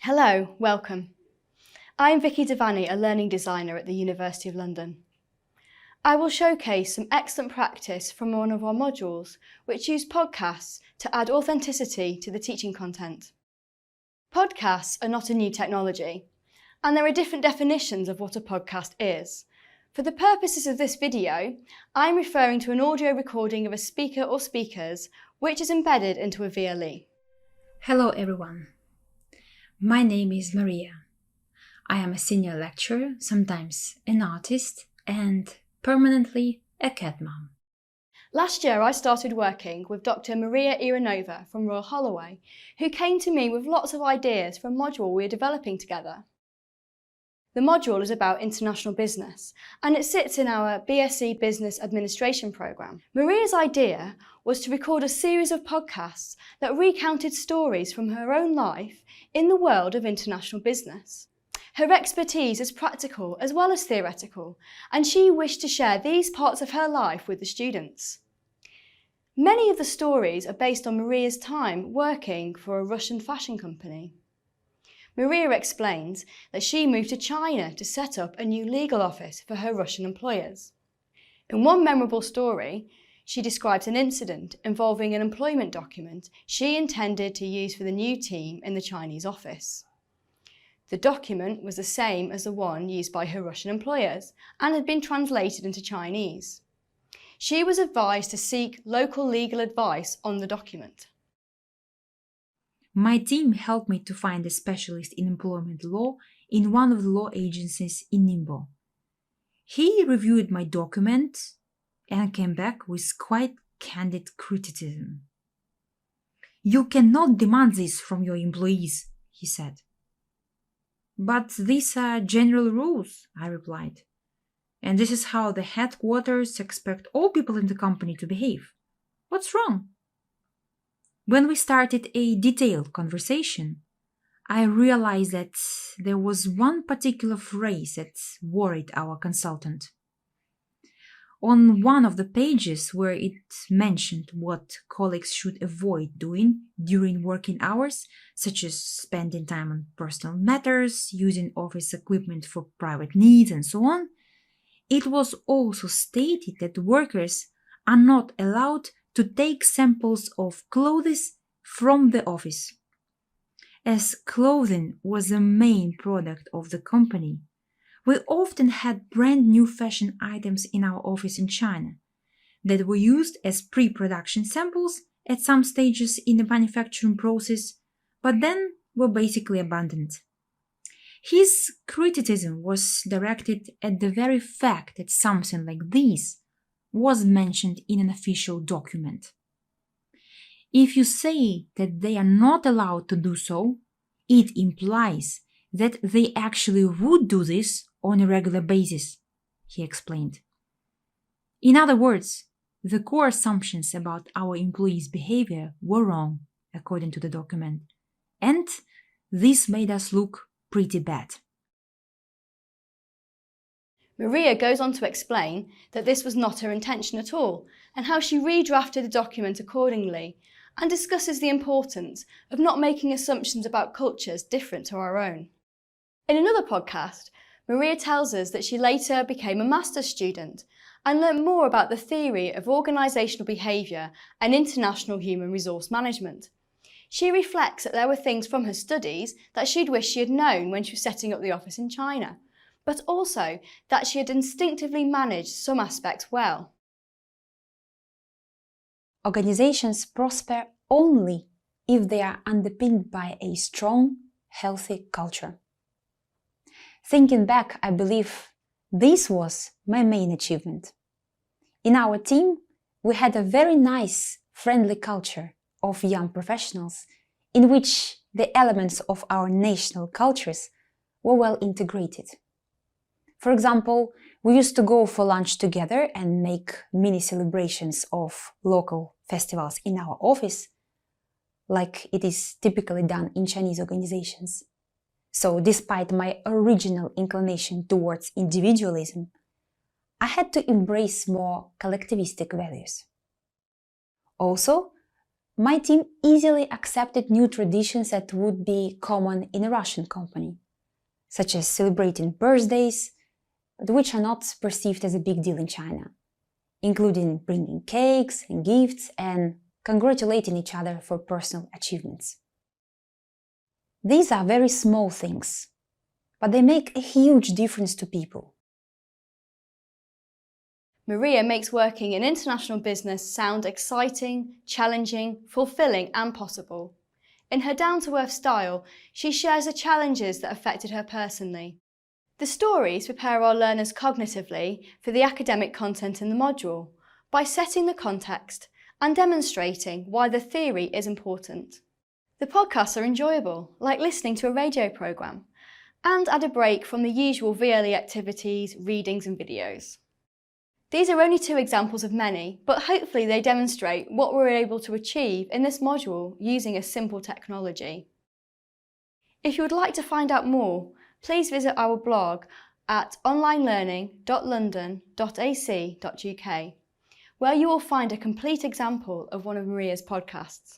Hello, welcome. I'm Vicky Devaney, a learning designer at the University of London. I will showcase some excellent practice from one of our modules, which use podcasts to add authenticity to the teaching content. Podcasts are not a new technology, and there are different definitions of what a podcast is. For the purposes of this video, I'm referring to an audio recording of a speaker or speakers which is embedded into a VLE. Hello everyone. My name is Maria. I am a senior lecturer, sometimes an artist, and permanently a cat mom. Last year I started working with Dr. Maria Iranova from Royal Holloway, who came to me with lots of ideas for a module we are developing together. The module is about international business, and it sits in our BSc Business Administration programme. Maria's idea was to record a series of podcasts that recounted stories from her own life in the world of international business. Her expertise is practical as well as theoretical, and she wished to share these parts of her life with the students. Many of the stories are based on Maria's time working for a Russian fashion company. Maria explains that she moved to China to set up a new legal office for her Russian employers. In one memorable story, she describes an incident involving an employment document she intended to use for the new team in the Chinese office. The document was the same as the one used by her Russian employers and had been translated into Chinese. She was advised to seek local legal advice on the document. My team helped me to find a specialist in employment law in one of the law agencies in Ningbo. He reviewed my document and came back with quite candid criticism. "You cannot demand this from your employees," he said. "But these are general rules," I replied. "And this is how the headquarters expect all people in the company to behave. What's wrong?" When we started a detailed conversation, I realized that there was one particular phrase that worried our consultant. On one of the pages where it mentioned what colleagues should avoid doing during working hours, such as spending time on personal matters, using office equipment for private needs, and so on, it was also stated that workers are not allowed to take samples of clothes from the office. As clothing was the main product of the company, we often had brand new fashion items in our office in China that were used as pre-production samples at some stages in the manufacturing process, but then were basically abandoned. His criticism was directed at the very fact that something like this was mentioned in an official document. If you say that they are not allowed to do so, it implies that they actually would do this on a regular basis, he explained. In other words, the core assumptions about our employees' behavior were wrong, according to the document, and this made us look pretty bad. Maria goes on to explain that this was not her intention at all and how she redrafted the document accordingly, and discusses the importance of not making assumptions about cultures different to our own. In another podcast, Maria tells us that she later became a master's student and learnt more about the theory of organisational behaviour and international human resource management. She reflects that there were things from her studies that she'd wished she had known when she was setting up the office in China, but also that she had instinctively managed some aspects well. Organizations prosper only if they are underpinned by a strong, healthy culture. Thinking back, I believe this was my main achievement. In our team, we had a very nice, friendly culture of young professionals in which the elements of our national cultures were well integrated. For example, we used to go for lunch together and make mini celebrations of local festivals in our office, like it is typically done in Chinese organizations. So despite my original inclination towards individualism, I had to embrace more collectivistic values. Also, my team easily accepted new traditions that would be common in a Russian company, such as celebrating birthdays, but which are not perceived as a big deal in China, including bringing cakes and gifts and congratulating each other for personal achievements. These are very small things, but they make a huge difference to people. Maria makes working in international business sound exciting, challenging, fulfilling and possible. In her down-to-earth style, she shares the challenges that affected her personally. The stories prepare our learners cognitively for the academic content in the module by setting the context and demonstrating why the theory is important. The podcasts are enjoyable, like listening to a radio programme, and add a break from the usual VLE activities, readings and videos. These are only 2 examples of many, but hopefully they demonstrate what we're able to achieve in this module using a simple technology. If you would like to find out more, please visit our blog at onlinelearning.london.ac.uk, where you will find a complete example of one of Maria's podcasts.